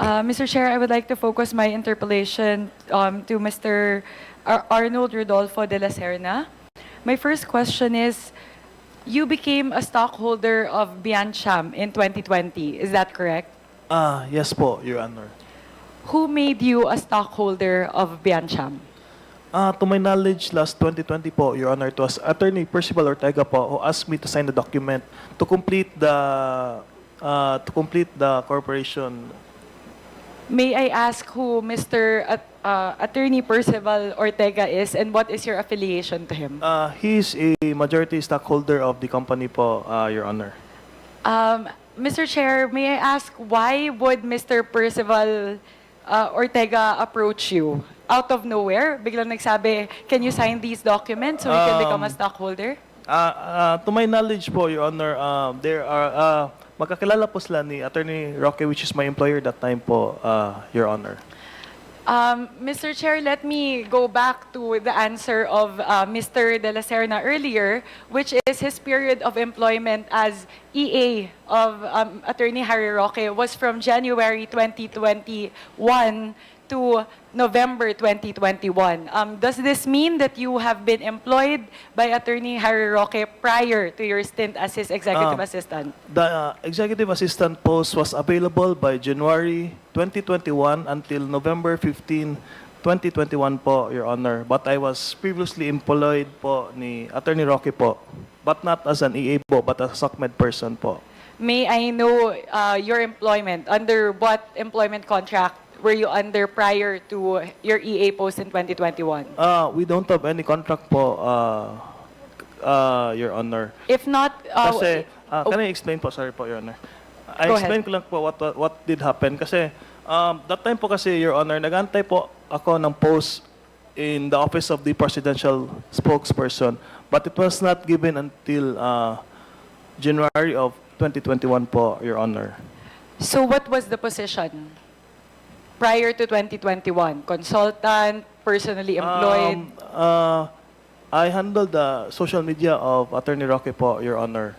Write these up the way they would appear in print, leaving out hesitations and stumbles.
Mr. Chair, I would like to focus my interpellation to Mr. Arnold Rodolfo de la Serna. My first question is, you became a stockholder of Biancham in 2020. Is that correct? Yes po, Your Honor. Who made you a stockholder of Biancham? To my knowledge, last 2020 po, Your Honor, it was Attorney Percival Ortega po who asked me to sign the document to complete the corporation. May I ask who Mr. Attorney Percival Ortega is and what is your affiliation to him? He is a majority stockholder of the company po, Your Honor. Mr. Chair, may I ask why would Mr. Percival Ortega approach you? Out of nowhere, biglang nagsabi, can you sign these documents so we can become a stockholder? To my knowledge po, Your Honor, there are, magkakilala po sila ni Attorney Roque, which is my employer that time po, Your Honor. Mr. Chair, let me go back to the answer of Mr. De La Serna earlier, which is his period of employment as EA of Attorney Harry Roque was from January 2021 to November 2021. Does this mean that you have been employed by Attorney Harry Roque prior to your stint as his executive assistant? The executive assistant post was available by January 2021 until November 15, 2021 po, Your Honor. But I was previously employed po ni Attorney Roque po, but not as an EA po, but as a SOCMED person po. May I know your employment? Under what employment contract were you under prior to your EA post in 2021? We don't have any contract po, Your Honor. If not, Kasi, can I explain po? Sorry po, Your Honor. I Go explain ko lang po what did happen. Kasi, that time po kasi, Your Honor, nag-antay po ako ng post in the office of the presidential spokesperson. But it was not given until January of 2021 po, Your Honor. so what was the position prior to 2021? Consultant, personally employed? I handled the social media of Attorney Roque po, Your Honor.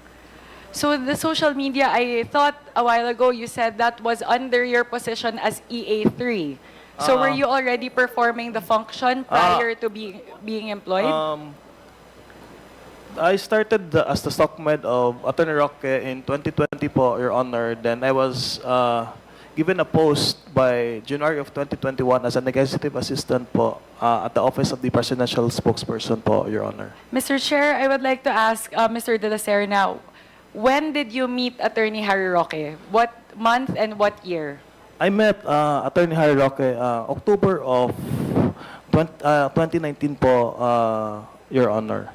So the social media, I thought a while ago you said that was under your position as EA3. So were you already performing the function prior to being employed? I started as the SOCMED of Attorney Roque in 2020 po, Your Honor. Then I was given a post by January of 2021 as an executive assistant po at the office of the presidential spokesperson po, Your Honor. Mr. Chair, I would like to ask Mr. De La Serna, when did you meet Attorney Harry Roque? What month and what year? I met Attorney Harry Roque October of 2019 po, Your Honor.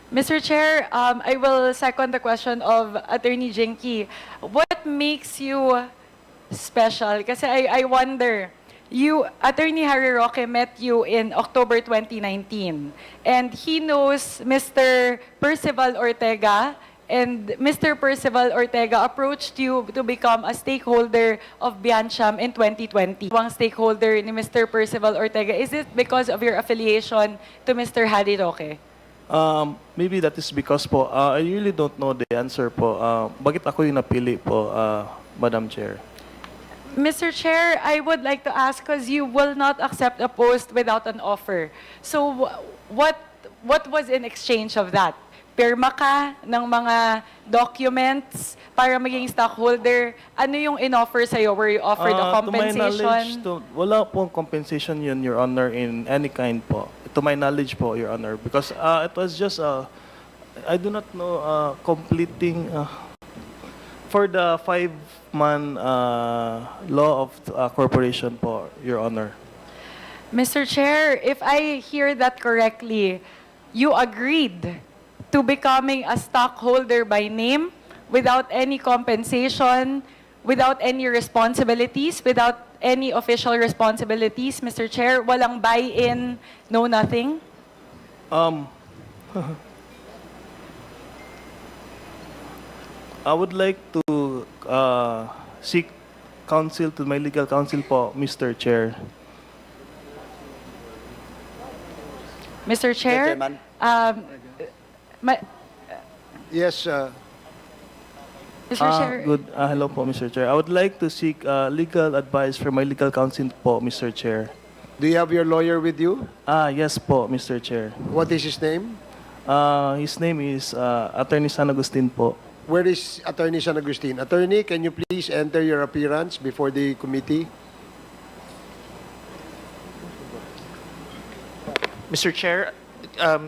Mr. Chair, I will second the question of Attorney Jinky. What makes you special? Kasi I wonder, Attorney Harry Roque met you in October 2019, and he knows Mr. Percival Ortega, and Mr. Percival Ortega approached you to become a stakeholder of Biancham in 2020. Ang stakeholder ni Mr. Percival Ortega, is it because of your affiliation to Mr. Harry Roque? Maybe that is because po, I really don't know the answer po. Bakit ako yung napili po, Madam Chair? Mr. Chair, I would like to ask because you will not accept a post without an offer. So what was in exchange of that? Pirma ka ng mga documents para maging stockholder. Ano yung in-offer sa'yo? Were you offered a compensation? To my knowledge, wala pong compensation yun, Your Honor, in any kind po. To my knowledge po, Your Honor. Because it was just, I do not know, completing, for the 5-man law of corporation po, Your Honor. Mr. Chair, if I hear that correctly, you agreed to becoming a stockholder by name without any compensation, without any responsibilities, without any official responsibilities, Mr. Chair? Walang buy-in, no nothing? I would like to seek counsel to my legal counsel po, Mr. Chair. Mr. Chair? Chairman. Um, ma- Yes, Mr. Chair, Hello po, Mr. Chair. I would like to seek legal advice from my legal counsel po, Mr. Chair. Do you have your lawyer with you? Yes po, Mr. Chair. What is his name? His name is Attorney San Agustin po. Where is Attorney San Agustin? Attorney, can you please enter your appearance before the committee? Mr. Chair,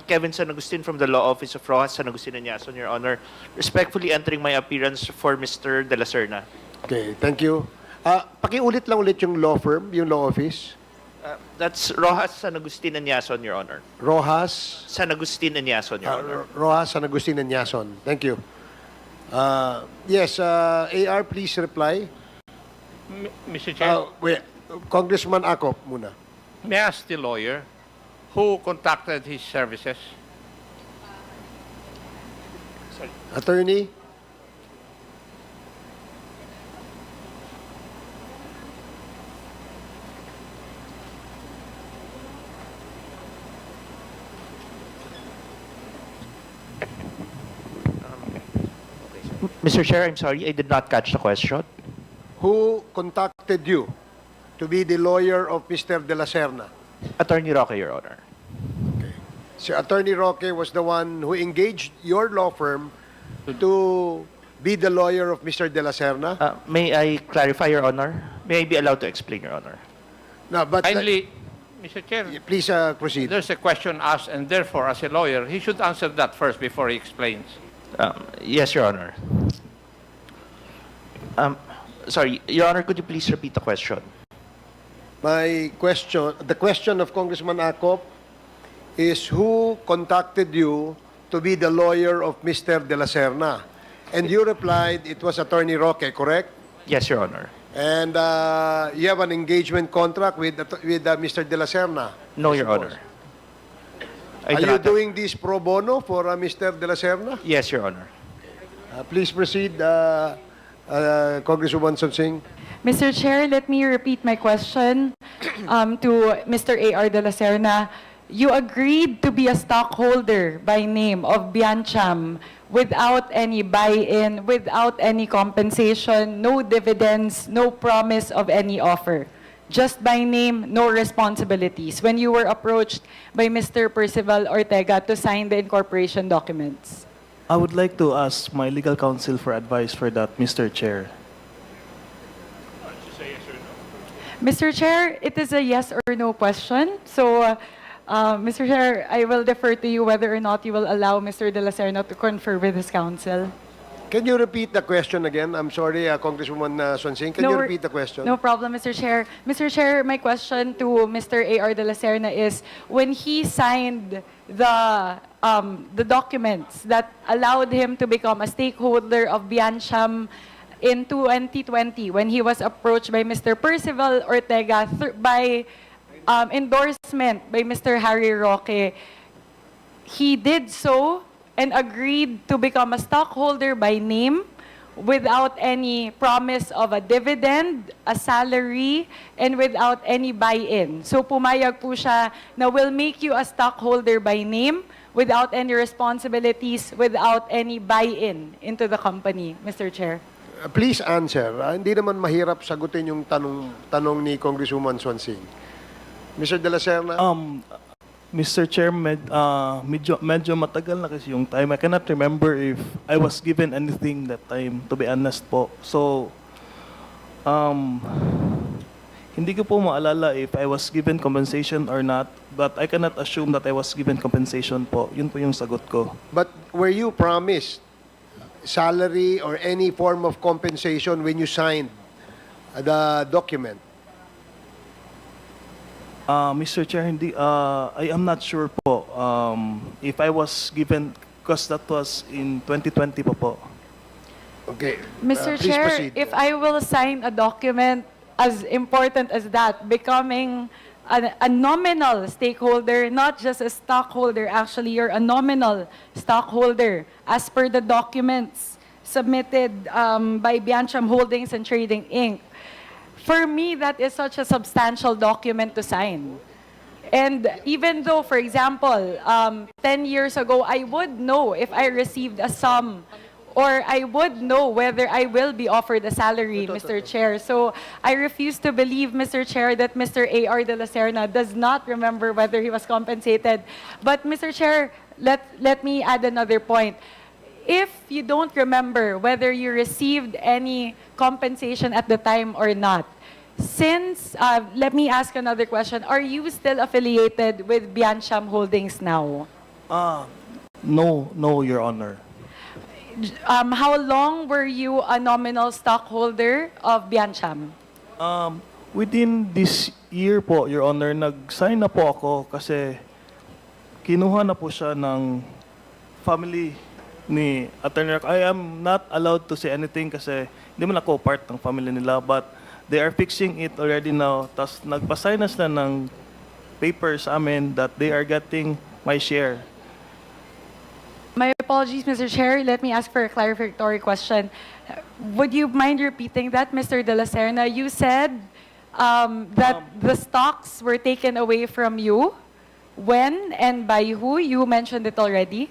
Kevin San Agustin from the Law Office of Rojas San Agustin and Yason, Your Honor. Respectfully entering my appearance for Mr. De La Serna. Okay, thank you. Pakiulit lang ulit yung law firm, yung law office. That's Rojas San Agustin and Yason, Your Honor. Rojas, San Agustin and Yason, Your Honor. Rojas, San Agustin, and Yason. Thank you. Yes, AR, please reply. Mr. Chair, Wait, Congressman Acop muna. may I ask the lawyer who contacted his services? Attorney? Mr. Chair, I'm sorry, I did not catch the question. Who contacted you to be the lawyer of Mr. De La Serna? Attorney Roque, Your Honor. Si Attorney Roque was the one who engaged your law firm to be the lawyer of Mr. De La Serna? May I clarify, Your Honor? May I be allowed to explain, Your Honor? No, but Kindly, Mr. Chair, please proceed. there's a question asked, and therefore, as a lawyer, he should answer that first before he explains. Yes, Your Honor. Sorry, Your Honor, could you please repeat the question? My question, the question of Congressman Acop is who contacted you to be the lawyer of Mr. De La Serna? And you replied it was Attorney Roque, correct? Yes, Your Honor. And you have an engagement contract with Mr. De La Serna? No, I Your suppose. Honor. I Are do you not- doing this pro bono for Mr. De La Serna? Yes, Your Honor. Please proceed, Congresswoman Sonsing. Mr. Chair, let me repeat my question to Mr. A.R. De La Serna. You agreed to be a stockholder by name of Biancham without any buy-in, without any compensation, no dividends, no promise of any offer. Just by name, no responsibilities, when you were approached by Mr. Percival Ortega to sign the incorporation documents. I would like to ask my legal counsel for advice for that, Mr. Chair. Mr. Chair, it is a yes or no question. So, Mr. Chair, I will defer to you whether or not you will allow Mr. De La Serna to confer with his counsel. Can you repeat the question again? I'm sorry, Congresswoman Sonsing. Can you No, repeat the question? No problem, Mr. Chair. Mr. Chair, my question to Mr. A.R. De La Serna is, when he signed the documents that allowed him to become a stakeholder of Biancham in 2020, when he was approached by Mr. Percival Ortega by endorsement by Mr. Harry Roque, he did so and agreed to become a stockholder by name without any promise of a dividend, a salary, and without any buy-in. So pumayag po siya na will make you a stockholder by name without any responsibilities, without any buy-in into the company, Mr. Chair. Please answer. Hindi naman mahirap sagutin yung tanong ni Congresswoman Swansing. Mr. De La Serna? Mr. Chair, medyo matagal na kasi yung time. I cannot remember if I was given anything that time, to be honest po. So, hindi ko po maalala if I was given compensation or not, but I cannot assume that I was given compensation po. Yun po yung sagot ko. But were you promised salary or any form of compensation when you signed the document? Mr. Chair, I am not sure po if I was given, because that was in 2020 po. Okay. Mr. Please Chair, proceed. if I will sign a document as important as that, becoming a nominal stakeholder, not just a stockholder, actually, you're a nominal stockholder as per the documents submitted by Biancham Holdings and Trading, Inc. For me, that is such a substantial document to sign. And even though, for example, 10 years ago, I would know if I received a sum or I would know whether I will be offered a salary, Mr. Chair. So I refuse to believe, Mr. Chair, that Mr. A.R. de la Serna does not remember whether he was compensated. But Mr. Chair, let me add another point. If you don't remember whether you received any compensation at the time or not, since, let me ask another question. Are you still affiliated with Biancham Holdings now? No, Your Honor. How long were you a nominal stockholder of Biancham? Within this year po, Your Honor, nag-sign na po ako kasi kinuha na po siya ng family ni Attorney Roque. I am not allowed to say anything kasi hindi man ako part ng family nila, but they are fixing it already now. Tapos nagpasign na sila ng papers sa amin that they are getting my share. My apologies, Mr. Chair. Let me ask for a clarificatory question. Would you mind repeating that, Mr. De La Serna? You said that the stocks were taken away from you. When and by who? You mentioned it already.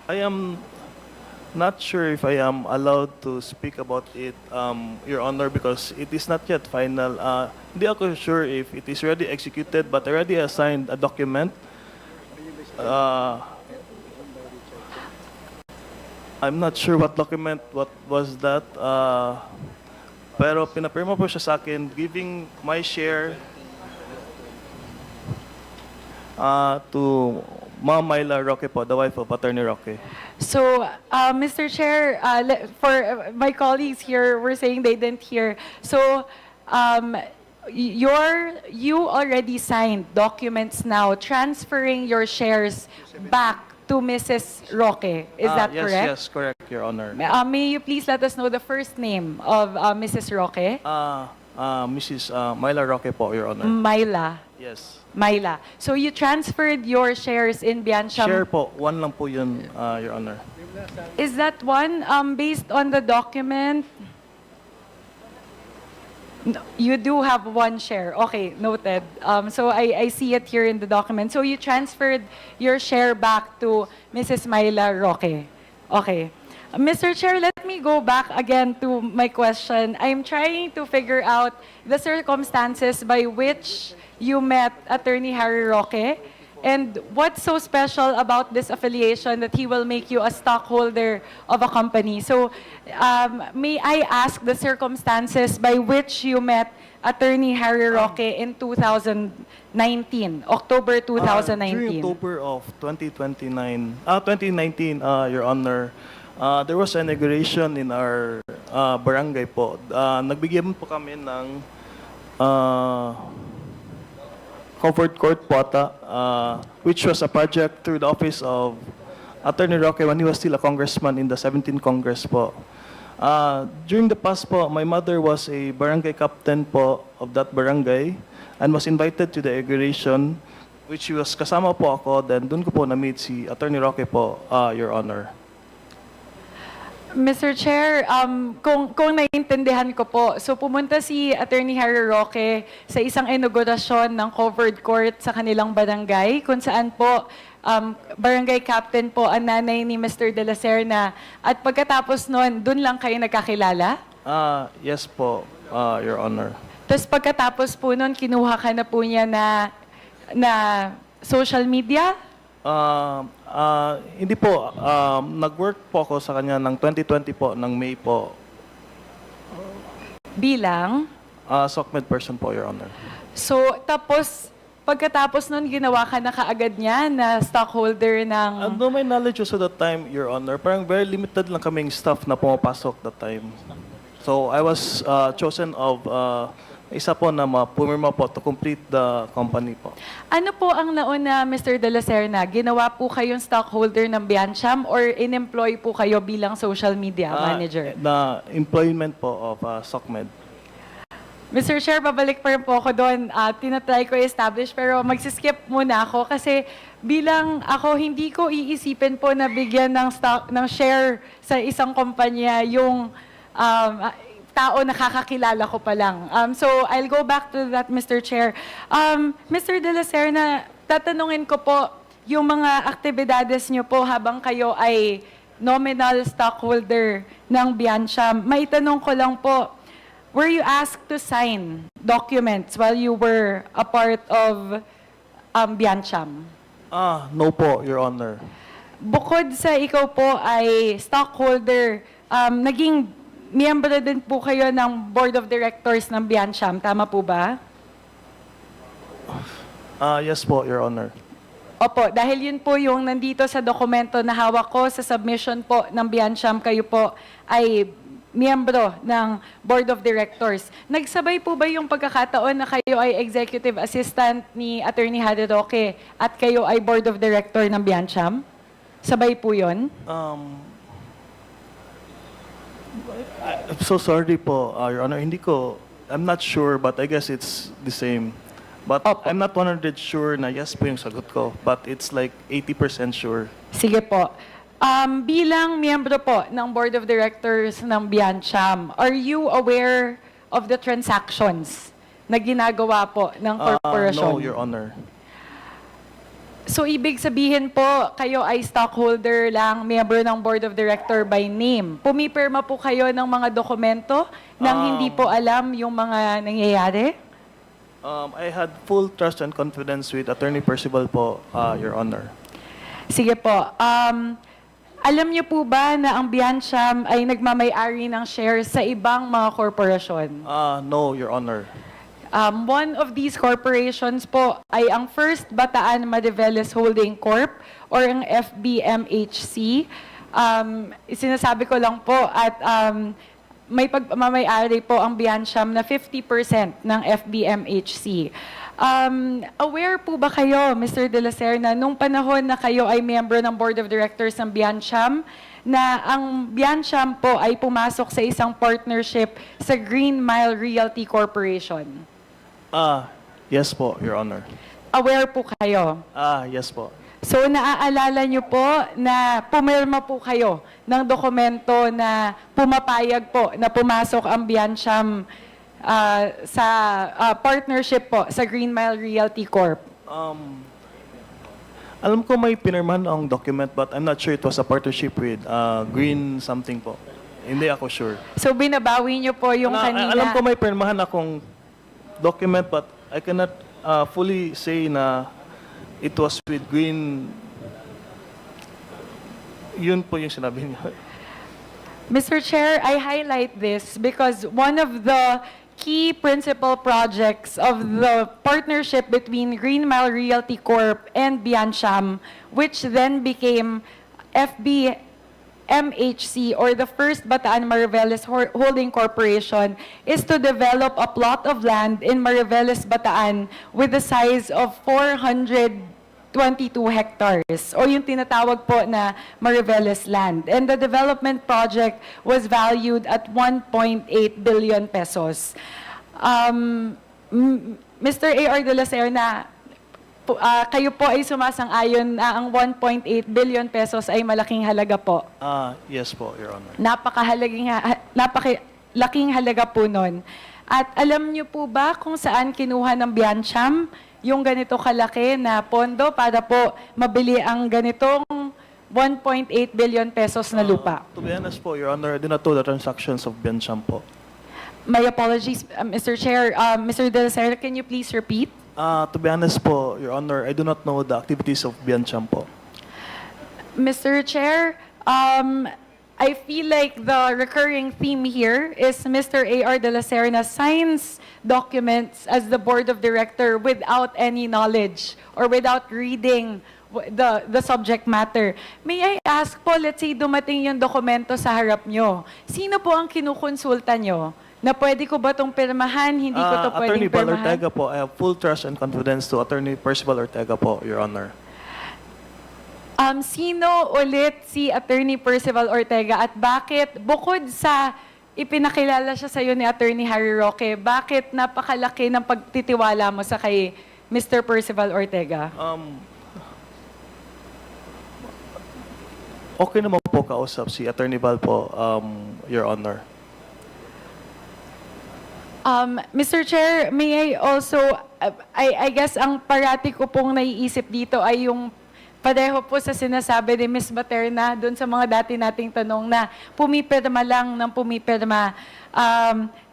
I am not sure if I am allowed to speak about it, Your Honor, because it is not yet final. Hindi ako sure if it is already executed, but I already assigned a document. I'm not sure what document, what was that. Pero pinapirma po siya sa akin, giving my share to Ma'am Myla Roque po, the wife of Attorney Roque. So, Mr. Chair, for my colleagues here, were saying they didn't hear. So, you already signed documents now transferring your shares back to Mrs. Roque. Is that yes, correct? Yes, correct, Your Honor. May you please let us know the first name of Mrs. Roque? Mrs. Myla Roque po, Your Honor. Myla. Yes. Myla. So you transferred your shares in Biancham. Share po, one lang po yun, Your Honor. Is that one based on the document? No, you do have one share. Okay, noted. So I see it here in the document. So you transferred your share back to Mrs. Myla Roque. Okay. Mr. Chair, let me go back again to my question. I'm trying to figure out the circumstances by which you met Attorney Harry Roque and what's so special about this affiliation that he will make you a stockholder of a company. So may I ask the circumstances by which you met Attorney Harry Roque in 2019, October 2019? During October of 2019, Your Honor, there was an inauguration in our barangay po. Nagbigyan po kami ng covered court po ata, which was a project through the office of Attorney Roque when he was still a congressman in the 17th Congress po. During the past po, my mother was a barangay captain po of that barangay and was invited to the inauguration, which was kasama po ako. Then doon ko po na-meet si Attorney Roque po, Your Honor. Mr. Chair, kung naiintindihan ko po, so pumunta si Attorney Harry Roque sa isang inaugurasyon ng covered court sa kanilang barangay, kung saan po barangay captain po ang nanay ni Mr. De La Serna. At pagkatapos nun, dun lang kayo nagkakilala? Yes po, Your Honor. Tapos pagkatapos po nun, kinuha ka na po niya na social media? Hindi po. Nag-work po ako sa kanya ng 2020 po, ng May po. Bilang? SOCMED person po, Your Honor. So, tapos, pagkatapos nun, ginawa ka na kaagad niya na stockholder ng... No, my knowledge was at that time, Your Honor. Parang very limited lang kaming staff na pumapasok that time. So, I was chosen of... isa po na pumirma po to complete the company po. Ano po ang nauna, Mr. De La Serna? Ginawa po kayong stockholder ng Biancham or in-employ po kayo bilang social media manager? The employment po of SOCMED. Mr. Chair, babalik pa rin po ako doon. Tinatry ko i-establish pero magsiskip muna ako kasi bilang ako, hindi ko iisipin po na bigyan ng stock, ng share sa isang kumpanya yung tao nakakakilala ko pa lang. So, I'll go back to that, Mr. Chair. Mr. De La Serna, tatanungin ko po, yung mga aktibidades niyo po habang kayo ay nominal stockholder ng Biancham. Maitanong ko lang po, were you asked to sign documents while you were a part of Biancham? No po, Your Honor. Bukod sa ikaw po ay stockholder, naging miyembro din po kayo ng Board of Directors ng Biancham, tama po ba? Yes po, Your Honor. Opo, dahil yun po yung nandito sa dokumento na hawak ko sa submission po ng Biancham, kayo po ay miyembro ng Board of Directors. Nagsabay po ba yung pagkakataon na kayo ay Executive Assistant ni Attorney Harry Roque at kayo ay Board of Director ng Biancham? Sabay po yun? I'm so sorry po, Your Honor. I'm not sure, but I guess it's the same. But Opo. I'm not 100 sure na yes po yung sagot ko. But it's like 80% sure. Sige po. Bilang miyembro po ng Board of Directors ng Biancham, are you aware of the transactions na ginagawa po ng corporation? No, Your Honor. So, ibig sabihin po, kayo ay stockholder lang, miyembro ng Board of Director by name. Pumipirma po kayo ng mga dokumento nang hindi po alam yung mga nangyayari? I had full trust and confidence with Attorney Percival po, Your Honor. Sige po. Alam niyo po ba na ang Biancham ay nagmamay-ari ng shares sa ibang mga korporasyon? No, Your Honor. One of these corporations po ay ang First Bataan Mariveles Holding Corp or ang FBMHC. Sinasabi ko lang po at may pagmamay-ari po ang Biancham na 50% ng FBMHC. Aware po ba kayo, Mr. De La Serna, nung panahon na kayo ay miyembro ng Board of Directors ng Biancham, na ang Biancham po ay pumasok sa isang partnership sa Green Mile Realty Corporation? Yes po, Your Honor. Aware po kayo? Yes po. So, naaalala niyo po na pumirma po kayo ng dokumento na pumapayag po na pumasok ang Biancham sa partnership po sa Green Mile Realty Corp. Alam ko may pinirmahan ang document but I'm not sure it was a partnership with Green something po. Hindi ako sure. So, binabawi niyo po yung kanina. Alam ko may pinirmahan akong document but I cannot fully say na it was with Green. Yun po yung sinabi niya. Mr. Chair, I highlight this because one of the key principal projects of the partnership between Green Mile Realty Corp and Biancham, which then became FBMHC or the First Bataan Mariveles Holding Corporation, is to develop a plot of land in Mariveles, Bataan with a size of 422 hectares o yung tinatawag po na Mariveles land. And the development project was valued at 1.8 billion pesos. Mr. A.R. De La Serna, kayo po ay sumasang-ayon na ang 1.8 billion pesos ay malaking halaga po. Yes po, Your Honor. Napakalaking halaga po nun. At alam niyo po ba kung saan kinuha ng Biancham yung ganito kalaki na pondo para po mabili ang ganitong 1.8 billion pesos na lupa? To be honest po, Your Honor, I do not know the transactions of Biancham po. My apologies, Mr. Chair. Mr. De La Serna, can you please repeat? To be honest po, Your Honor, I do not know the activities of Biancham po. Mr. Chair, I feel like the recurring theme here is Mr. A.R. De La Serna signs documents as the board of director without any knowledge or without reading the subject matter. May I ask po, let's say dumating yung dokumento sa harap nyo. Sino po ang kinukonsulta nyo? Na pwede ko ba itong pirmahan, hindi ko ito Attorney pwedeng Val pirmahan? Ortega po, I have full trust and confidence to Attorney Percival Ortega po, Your Honor. Sino ulit si Attorney Percival Ortega at bakit, bukod sa ipinakilala siya sa iyo ni Attorney Harry Roque, bakit napakalaki ng pagtitiwala mo sa kay Mr. Percival Ortega? Okay naman po kausap si Attorney Val po, Your Honor. Mr. Chair, may I also, I guess ang parati ko pong naiisip dito ay yung pareho po sa sinasabi ni Ms. Baterna doon sa mga dati nating tanong na pumipirma lang ng pumipirma.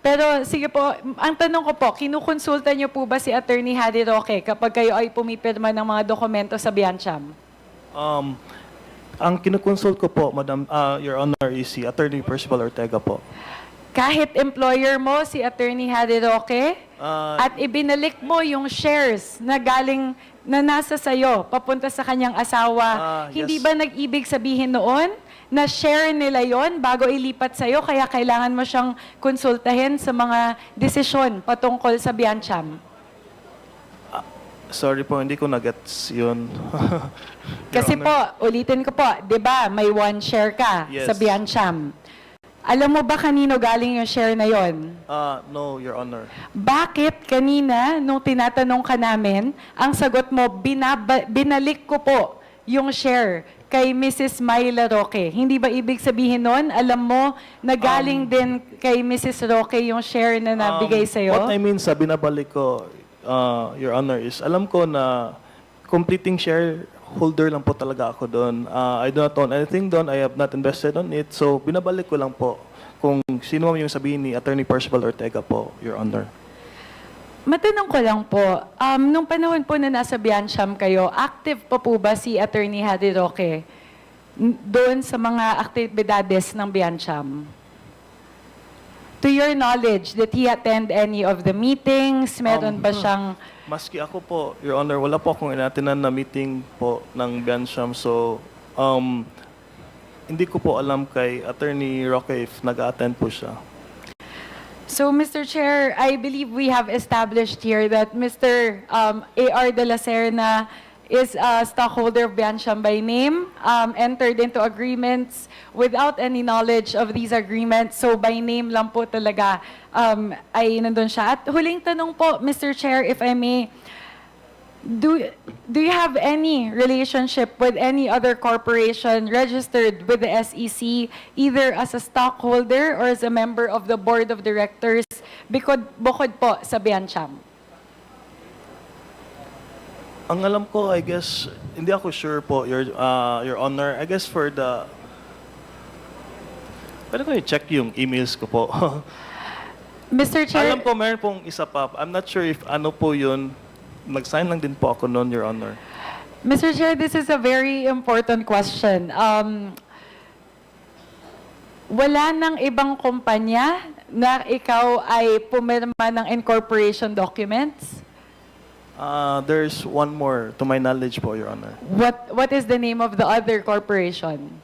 Pero sige po, ang tanong ko po, kinukonsulta niyo po ba si Attorney Harry Roque kapag kayo ay pumipirma ng mga dokumento sa Biancham? Ang kinukonsult ko po, Madam, Your Honor, is si Attorney Percival Ortega po. Kahit employer mo, si Attorney Harry Roque, at ibinalik mo yung shares na galing na nasa sayo, papunta sa kanyang asawa, hindi Yes. ba nag-ibig sabihin noon na share nila yon bago ilipat sa'yo, kaya kailangan mo siyang konsultahin sa mga desisyon patungkol sa Biancham? Sorry po, hindi ko na-gets yun. Your Kasi Honor. po, ulitin ko po, di ba, may one share ka Yes. sa Biancham. Alam mo ba kanino galing yung share na yon? No, Your Honor. Bakit kanina, nung tinatanong ka namin, ang sagot mo, binalik ko po yung share kay Mrs. Myla Roque. Hindi ba ibig sabihin nun, alam mo, na galing din kay Mrs. Roque yung share na nabigay sa'yo? What I mean sa binabalik ko, Your Honor, is alam ko na completing shareholder lang po talaga ako doon. I do not own anything doon. I have not invested on it. So, binabalik ko lang po kung sino yung sabihin ni Attorney Percival Ortega po, Your Honor. Matanong ko lang po, nung panahon po na nasa Biancham kayo, active pa po ba si Attorney Harry Roque doon sa mga aktibidades ng Biancham? To your knowledge, did he attend any of the meetings? Meron ba siyang... Maski ako po, Your Honor, wala po akong inatinan na meeting po ng Biancham. So, hindi ko po alam kay Attorney Roque if nag-attend po siya. So, Mr. Chair, I believe we have established here that Mr. A.R. De La Serna is a stockholder of Biancham by name, entered into agreements without any knowledge of these agreements. So, by name lang po talaga ay nandun siya. At huling tanong po, Mr. Chair, if I may, do you have any relationship with any other corporation registered with the SEC, either as a stockholder or as a member of the board of directors, bukod po sa Biancham? Ang alam ko, I guess, hindi ako sure po, Your Honor. I guess for the... Pwede ko i-check yung emails ko po. Mr. Chair, Alam ko, meron pong isa pa. I'm not sure if ano po yun. Nag-sign lang din po ako noon, Your Honor. Mr. Chair, this is a very important question. Wala nang ibang kumpanya na ikaw ay pumirma ng incorporation documents? There's one more, to my knowledge po, Your Honor. What is the name of the other corporation?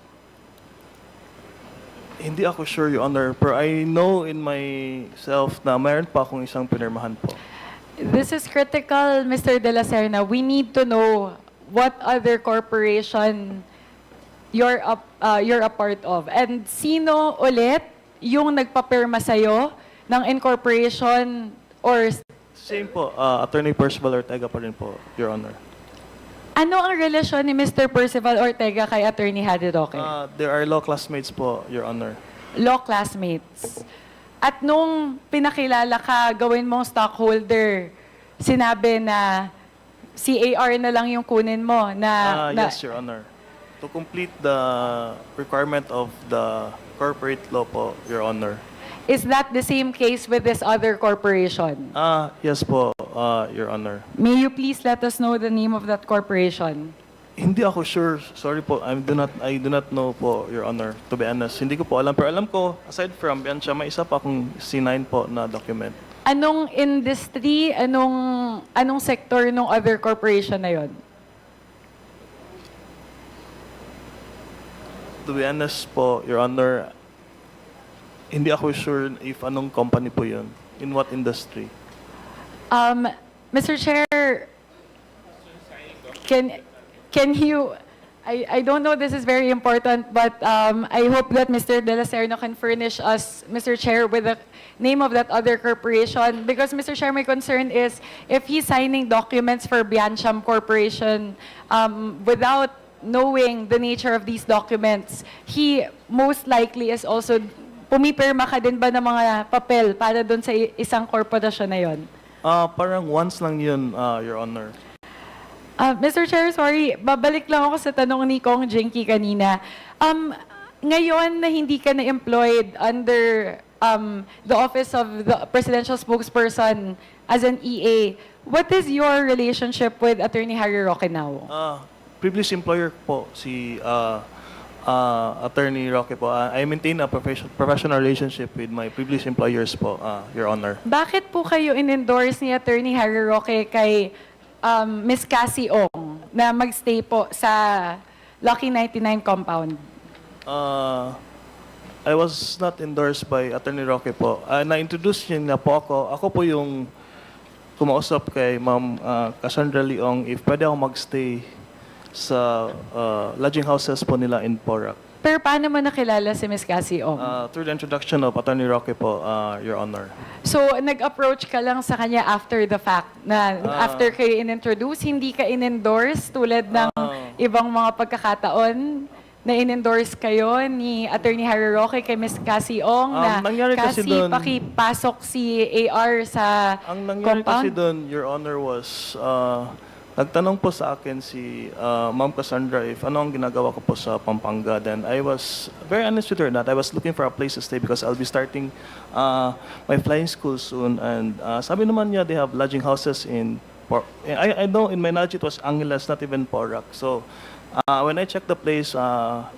Hindi ako sure, Your Honor. Pero I know in myself na mayroon pa akong isang pinirmahan po. This is critical, Mr. De La Serna. We need to know what other corporation you're a part of. And sino ulit yung nagpapirma sa'yo ng incorporation or... Same po, Attorney Percival Ortega pa rin po, Your Honor. Ano ang relasyon ni Mr. Percival Ortega kay Attorney Harry Roque? There are law classmates po, Your Honor. Law classmates. At nung pinakilala ka, gawin mong stockholder, sinabi na CAR na lang yung kunin mo na... Yes, Your Honor. To complete the requirement of the corporate law po, Your Honor. Is that the same case with this other corporation? Yes po, Your Honor. May you please let us know the name of that corporation? Hindi ako sure. Sorry po. I do not know po, Your Honor. To be honest, hindi ko po alam. Pero alam ko, aside from Biancham, may isa pa akong C9 po na document. Anong industry, anong sector ng other corporation na yon? To be honest po, Your Honor, hindi ako sure if anong company po yun. In what industry. Mr. Chair, can you, I don't know this is very important, but I hope that Mr. De La Serna can furnish us, Mr. Chair, with the name of that other corporation. Because, Mr. Chair, my concern is if he's signing documents for Biancham Corporation without knowing the nature of these documents, he most likely is also, pumipirma ka din ba ng mga papel para doon sa isang korporasyon na yon? Parang once lang yun, Your Honor. Mr. Chair, sorry, babalik lang ako sa tanong ni Kong Jinky kanina. Ngayon na hindi ka na-employed under the office of the presidential spokesperson as an EA, what is your relationship with Attorney Harry Roque now? Previous employer po, si Attorney Roque po. I maintain a professional relationship with my previous employers po, Your Honor. Bakit po kayo in-endorse ni Attorney Harry Roque kay Ms. Cassie Ong na magstay po sa Lucky 99 compound? I was not endorsed by Attorney Roque po. Na-introduce niya na po ako. Ako po yung kumausap kay Ma'am Cassandra Leong if pwede ako magstay sa lodging houses po nila in Porac. Pero paano mo nakilala si Ms. Cassie Ong? Through the introduction of Attorney Roque po, Your Honor. So, nag-approach ka lang sa kanya after the fact, na after kayo in-introduce, hindi ka in-endorse tulad ng ibang mga pagkakataon na in-endorse kayo ni Attorney Harry Roque kay Ms. Cassie Ong na nangyari kasi Cassie, doon- pakipasok si AR sa Ang nangyari kasi compound? doon, Your Honor, was nagtanong po sa akin si Ma'am Cassandra if ano ang ginagawa ko po sa Pampanga. Then I was very honest with her that I was looking for a place to stay because I'll be starting my flying school soon. And sabi naman niya they have lodging houses in I know in my knowledge it was Angeles, not even Porac. So when I checked the place,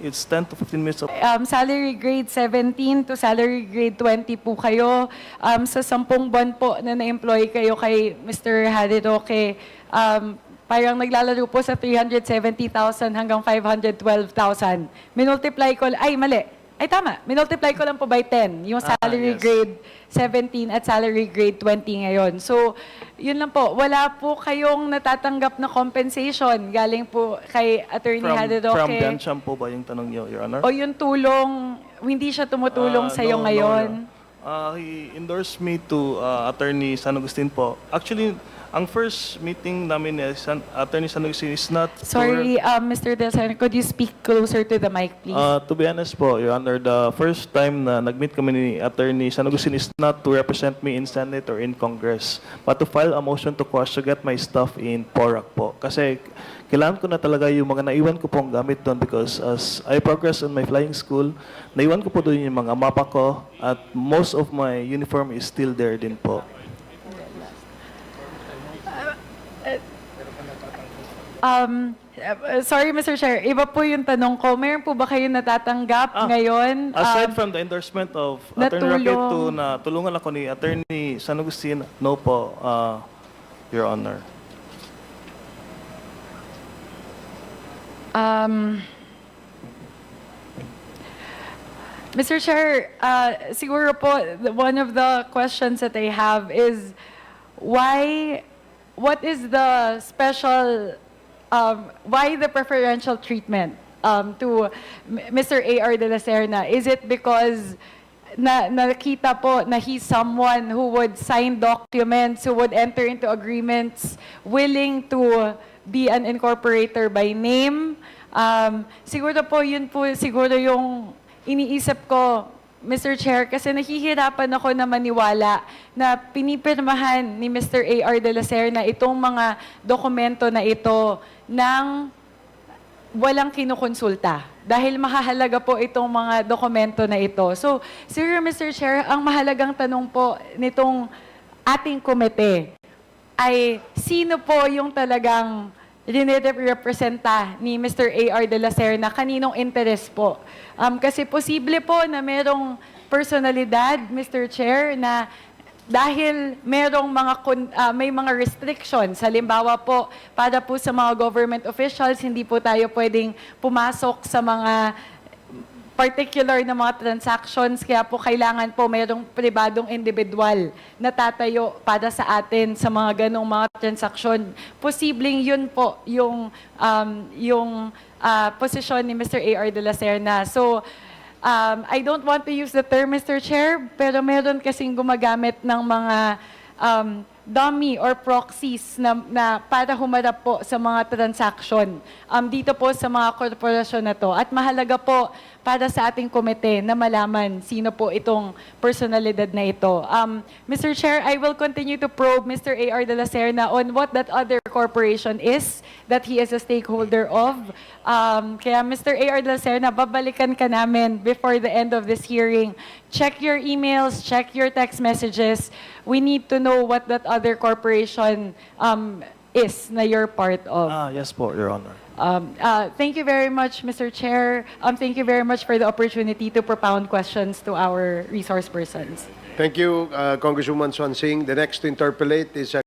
it's 10 to 15 minutes of Salary grade 17 to salary grade 20 po kayo. Sa 10 buwan po na na-employ kayo kay Mr. Harry Roque, parang naglalaro po sa 370,000 hanggang 512,000. Minultiply ko, ay mali. Ay tama, minultiply ko lang po by 10, yung salary yes. grade 17 at salary grade 20 ngayon. So, yun lang po. Wala po kayong natatanggap na compensation galing po kay Attorney Harry Roque. from Biancham po ba yung tanong niyo, Your Honor? O yung tulong, hindi siya tumutulong sa'yo No, ngayon? no. He endorsed me to Attorney San Agustin po. Actually, ang first meeting namin ni Attorney San Agustin is not... Sorry, Mr. Del Sen, could you speak closer to the mic, please? To be honest po, Your Honor, the first time na nag-meet kami ni Attorney San Agustin is not to represent me in Senate or in Congress, but to file a motion to quash to get my stuff in Porac po. Kasi kailangan ko na talaga yung mga naiwan ko pong gamit doon because as I progress on my flying school, naiwan ko po doon yung mga mapa ko at most of my uniform is still there din po. Sorry, Mr. Chair, iba po yung tanong ko. Mayroon po ba kayo natatanggap ngayon? Aside from the endorsement of Attorney Roque natulong. to na tulungan ako ni Attorney San Agustin, no po, Your Honor. Mr. Chair, siguro po, one of the questions that I have is, what is the special, why the preferential treatment to Mr. A.R. de la Serna? Is it because nakita po na he's someone who would sign documents, who would enter into agreements, willing to be an incorporator by name? Siguro po, yun po siguro yung iniisip ko, Mr. Chair, kasi nahihirapan ako na maniwala na pinipirmahan ni Mr. A.R. de la Serna itong mga dokumento na ito ng walang kinukonsulta. Dahil mahahalaga po itong mga dokumento na ito. So, Sir Mr. Chair, ang mahalagang tanong po nitong ating komite ay sino po yung talagang representa ni Mr. A.R. de la Serna, kaninong interest po? Kasi posible po na merong personalidad, Mr. Chair, na dahil merong may mga restrictions, halimbawa po, para po sa mga government officials, hindi po tayo pwedeng pumasok sa mga particular na mga transactions, kaya po kailangan po mayroong pribadong individual na tatayo para sa atin sa mga ganong mga transaksyon. Posibleng yun po yung posisyon ni Mr. A.R. de la Serna. So, I don't want to use the term, Mr. Chair, pero meron kasing gumagamit ng mga dummy or proxies na para humarap po sa mga transaction dito po sa mga korporasyon na to. At mahalaga po para sa ating komite na malaman sino po itong personalidad na ito. Mr. Chair, I will continue to probe Mr. A.R. De La Serna on what that other corporation is that he is a stakeholder of. Kaya Mr. A.R. De La Serna, babalikan ka namin before the end of this hearing. Check your emails, check your text messages. We need to know what that other corporation is na you're part of. Yes po, Your Honor. Thank you very much, Mr. Chair. Thank you very much for the opportunity to propound questions to our resource persons. Thank you, Congresswoman Swansing. The next to interpolate is